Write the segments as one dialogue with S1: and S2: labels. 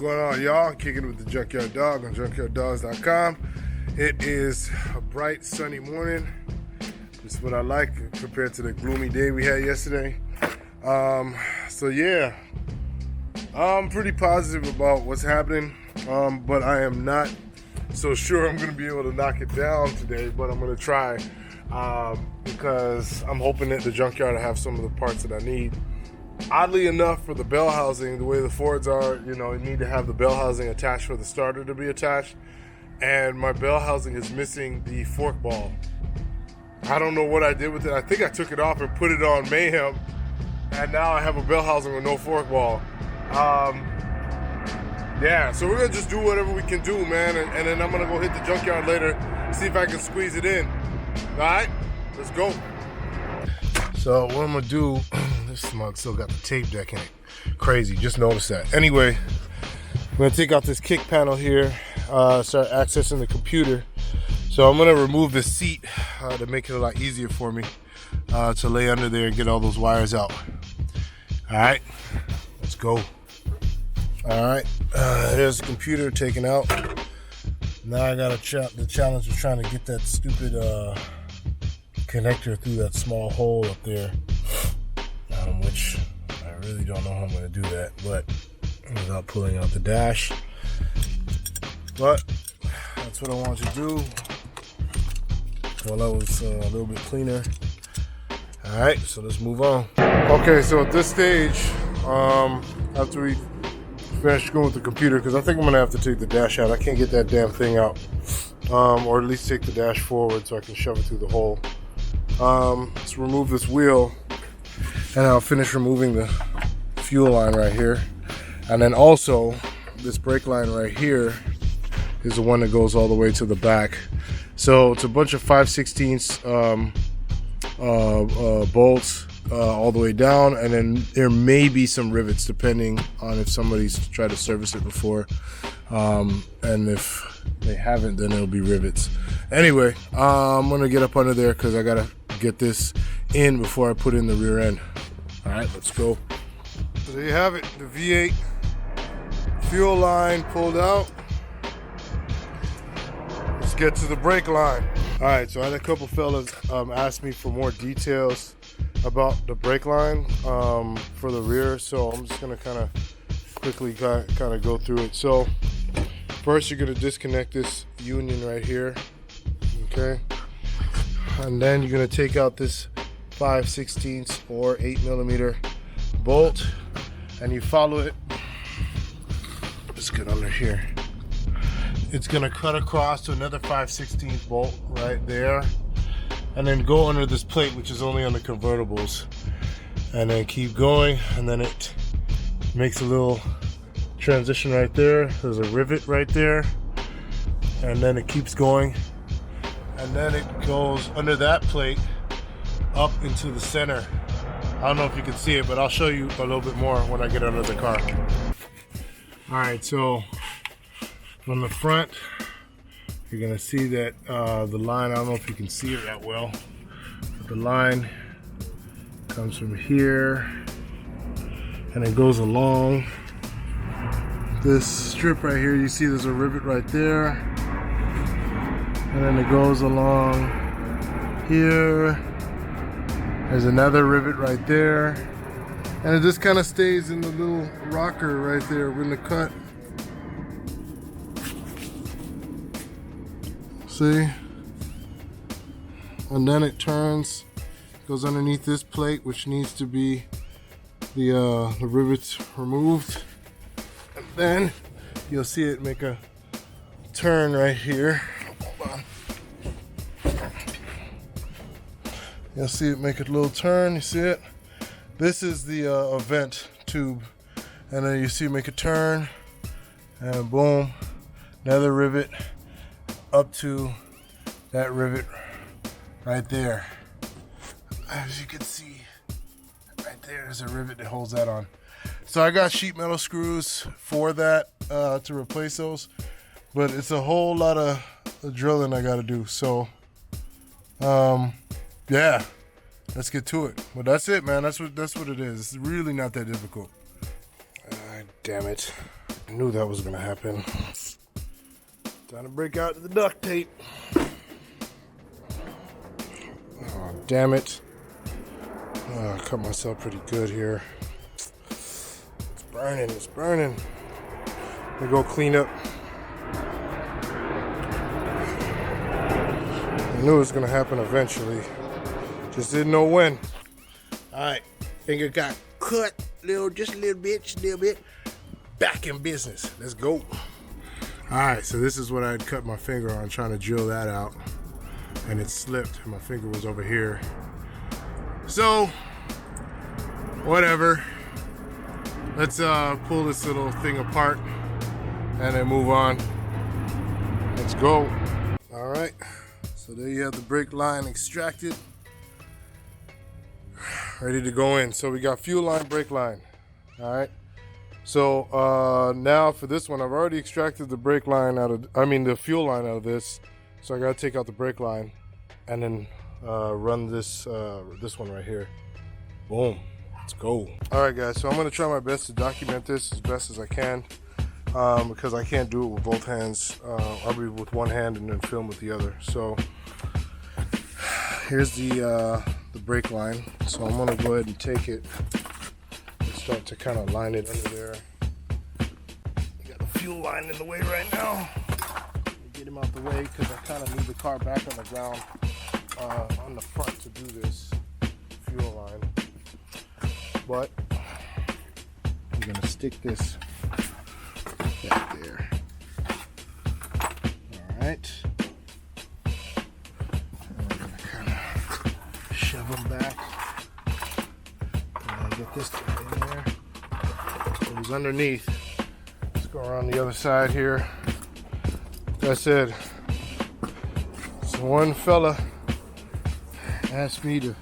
S1: going on, y'all? Kicking with the Junkyard Dog on junkyarddogs.com. It is a bright, sunny morning. This is what I like compared to the gloomy day we had yesterday. So yeah, I'm pretty positive about what's happening, but I am not so sure I'm going to be able to knock it down today, but I'm going to try because I'm hoping that the junkyard will have some of the parts that I need. Oddly enough, for the bell housing, the way the Fords are, you need to have the bell housing attached for the starter to be attached, and my bell housing is missing the fork ball. I don't know what I did with it. I think I took it off and put it on Mayhem, and now I have a bell housing with no fork ball. Yeah, so we're gonna just do whatever we can do, man, and then I'm gonna go hit the junkyard later, see if I can squeeze it in. All right, let's go. So what I'm gonna do, this mug still got the tape deck in it. Crazy, just noticed that. Anyway, I'm gonna take out this kick panel here, start accessing the computer. So I'm gonna remove the seat to make it a lot easier for me to lay under there and get all those wires out. All right, let's go. All right, here's the computer taken out. Now I got the challenge of trying to get that stupid connector through that small hole up there, which I really don't know how I'm going to do that, but without pulling out the dash. But that's what I wanted to do while I was a little bit cleaner. All right, so let's move on. Okay, so at this stage, after we finish going with the computer, because I think I'm going to have to take the dash out. I can't get that damn thing out, or at least take the dash forward so I can shove it through the hole. Let's remove this wheel, and I'll finish removing the fuel line right here. And then also this brake line right here is the one that goes all the way to the back. So it's a bunch of 5/16 bolts all the way down, and then there may be some rivets depending on if somebody's tried to service it before, and if they haven't, then it'll be rivets. Anyway, I'm gonna get up under there because I gotta get this in before I put in the rear end. All right, let's go. So there you have it, the V8 fuel line pulled out. Let's get to the brake line. All right, so I had a couple fellas ask me for more details about the brake line for the rear, so I'm just gonna kind of quickly kind of go through it. So first, you're gonna disconnect this union right here, okay, and then you're gonna take out this 5/16 or 8mm bolt, and you follow it. Let's get under here. It's gonna cut across to another 5/16 bolt right there, and then go under this plate, which is only on the convertibles, and then keep going, and then it makes a little transition right there. There's a rivet right there, and then it keeps going, and then it goes under that plate up into the center. I don't know if you can see it, but I'll show you a little bit more when I get under the car. All right, so from the front, you're gonna see that the line, I don't know if you can see it that well, but the line comes from here and it goes along this strip right here. You see there's a rivet right there, and then it goes along here. There's another rivet right there, and it just kind of stays in the little rocker right there in the cut. See? And then it turns, goes underneath this plate, which needs to be the rivets removed. And then you'll see it make a turn right here. Hold on. You'll see it make a little turn. You see it? This is the vent tube, and then you see it make a turn, and boom, another rivet up to that rivet right there. As you can see, right there's a rivet that holds that on. So I got sheet metal screws for that to replace those, but it's a whole lot of drilling I gotta do. So yeah, let's get to it. But that's it, man. That's what it is. It's really not that difficult. Damn it. I knew that was gonna happen. Time to break out the duct tape. Oh, damn it. I cut myself pretty good here. It's burning, it's burning. I'm gonna go clean up. I knew it was gonna happen eventually. Just didn't know when. Alright, finger got cut just a little bit. Back in business. Let's go. Alright, so this is what I had cut my finger on trying to drill that out. And it slipped and my finger was over here. So, whatever. Let's pull this little thing apart and then move on. Let's go. Alright, so there you have the brake line extracted. Ready to go in. So we got fuel line, brake line. Alright. So now for this one, I've already extracted the brake line the fuel line out of this. So I gotta take out the brake line and then run this one right here. Boom. Let's go. Alright guys, so I'm gonna try my best to document this as best as I can. Because I can't do it with both hands. I'll be with one hand and then film with the other. So here's the brake line. So I'm gonna go ahead and take it and start to kind of line it under there. You got the fuel line in the way right now. Get him out the way because I kind of need the car back on the ground on the front to do this fuel line. But I'm gonna stick this back there. Alright. And we're gonna kind of shove them back. And then get this in there. It was underneath. Let's go around the other side here. Like I said, so one fella asked me to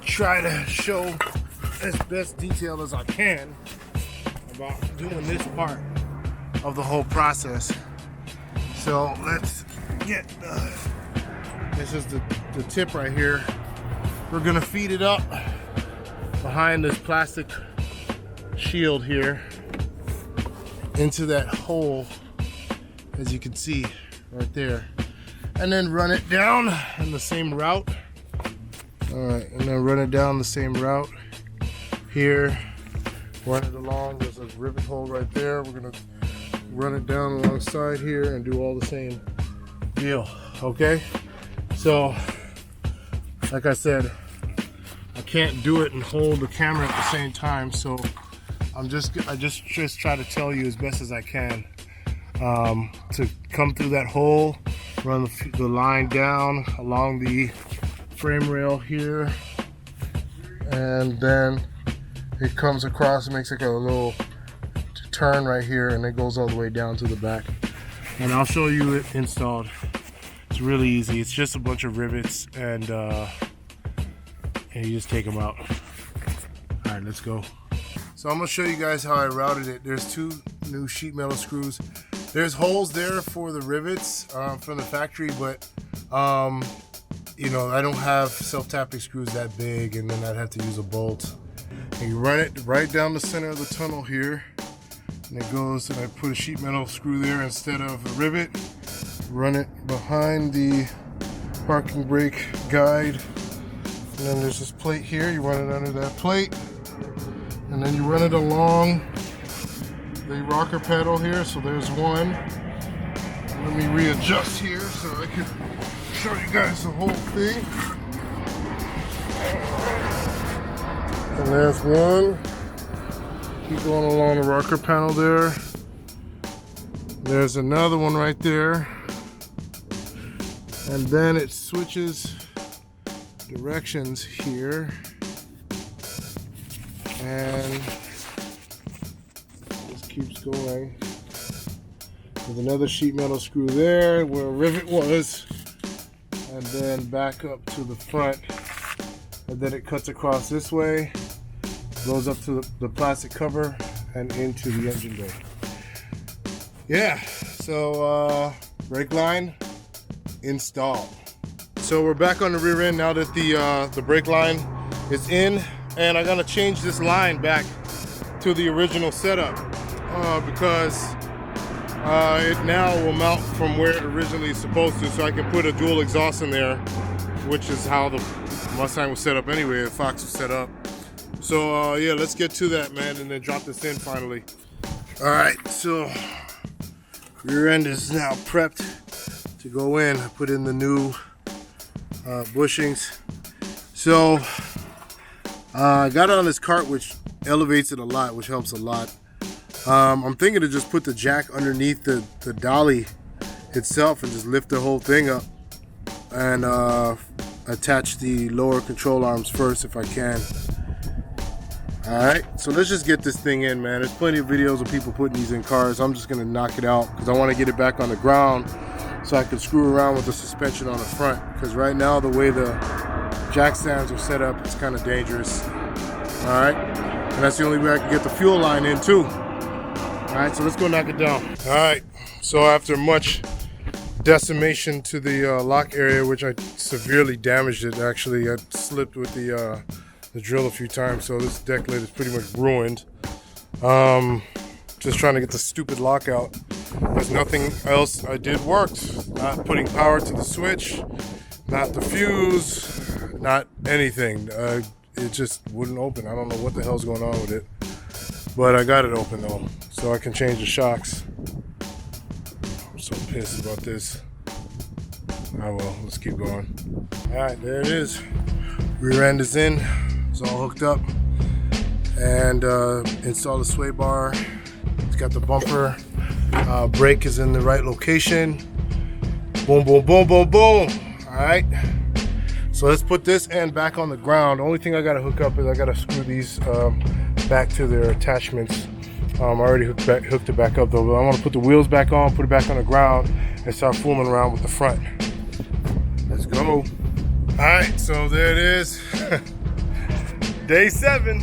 S1: try to show as best detail as I can about doing this part of the whole process. So let's get this is the tip right here. We're gonna feed it up behind this plastic shield here into that hole, as you can see right there, and then run it down in the same route. Alright, and then run it down the same route here, run it along. There's a rivet hole right there. We're gonna run it down alongside here and do all the same deal. Okay, so like I said, I can't do it and hold the camera at the same time, so I just try to tell you as best as I can to come through that hole, run the line down along the frame rail here, and then it comes across and makes like a little turn right here, and it goes all the way down to the back. And I'll show you it installed. It's really easy. It's just a bunch of rivets, and you just take them out. All right, let's go. So I'm gonna show you guys how I routed it. There's two new sheet metal screws. There's holes there for the rivets from the factory, but you know, I don't have self-tapping screws that big, and then I'd have to use a bolt. And you run it right down the center of the tunnel here, and it goes, and I put a sheet metal screw there instead of a rivet. Run it behind the parking brake guide, and then there's this plate here. You run it under that plate, and then you run it along the rocker pedal here. So there's one. Let me readjust here so I can show you guys the whole thing. And there's one. Keep going along the rocker panel there. There's another one right there. And then it switches directions here. And just keeps going. With another sheet metal screw there where a rivet was. And then back up to the front. And then it cuts across this way. Goes up to the plastic cover and into the engine bay. Yeah, so brake line installed. So we're back on the rear end now that the brake line is in, and I'm gonna change this line back to the original setup because it now will mount from where it originally is supposed to, so I can put a dual exhaust in there, which is how the Mustang was set up anyway, the Fox was set up. So yeah, let's get to that, man, and then drop this in finally. All right, so rear end is now prepped to go in. I put in the new bushings. So I got on this cart, which elevates it a lot, which helps a lot. I'm thinking to just put the jack underneath the dolly itself and just lift the whole thing up and attach the lower control arms first if I can. Alright, so let's just get this thing in, man. There's plenty of videos of people putting these in cars. I'm just going to knock it out because I want to get it back on the ground so I can screw around with the suspension on the front, because right now the way the jack stands are set up, it's kind of dangerous. Alright, and that's the only way I can get the fuel line in too. Alright, so let's go knock it down. Alright, so after much decimation to the lock area, which I severely damaged it, actually I slipped with the drill a few times, so this deck lid is pretty much ruined. Just trying to get the stupid lock out, because nothing else I did worked. Not putting power to the switch, not the fuse, not anything. It just wouldn't open. I don't know what the hell's going on with it, but I got it open though, so I can change the shocks. I'm so pissed about this. Oh well, let's keep going. All right, there it is. Rear end is in. It's all hooked up, and install the sway bar. It's got the bumper. Brake is in the right location. Boom, boom, boom, boom, boom. All right. So let's put this end back on the ground. The only thing I got to hook up is I got to screw these back to their attachments. I already hooked it back up though. But I want to put the wheels back on, put it back on the ground, and start fooling around with the front. Let's go. All right. So there it is. Day 7.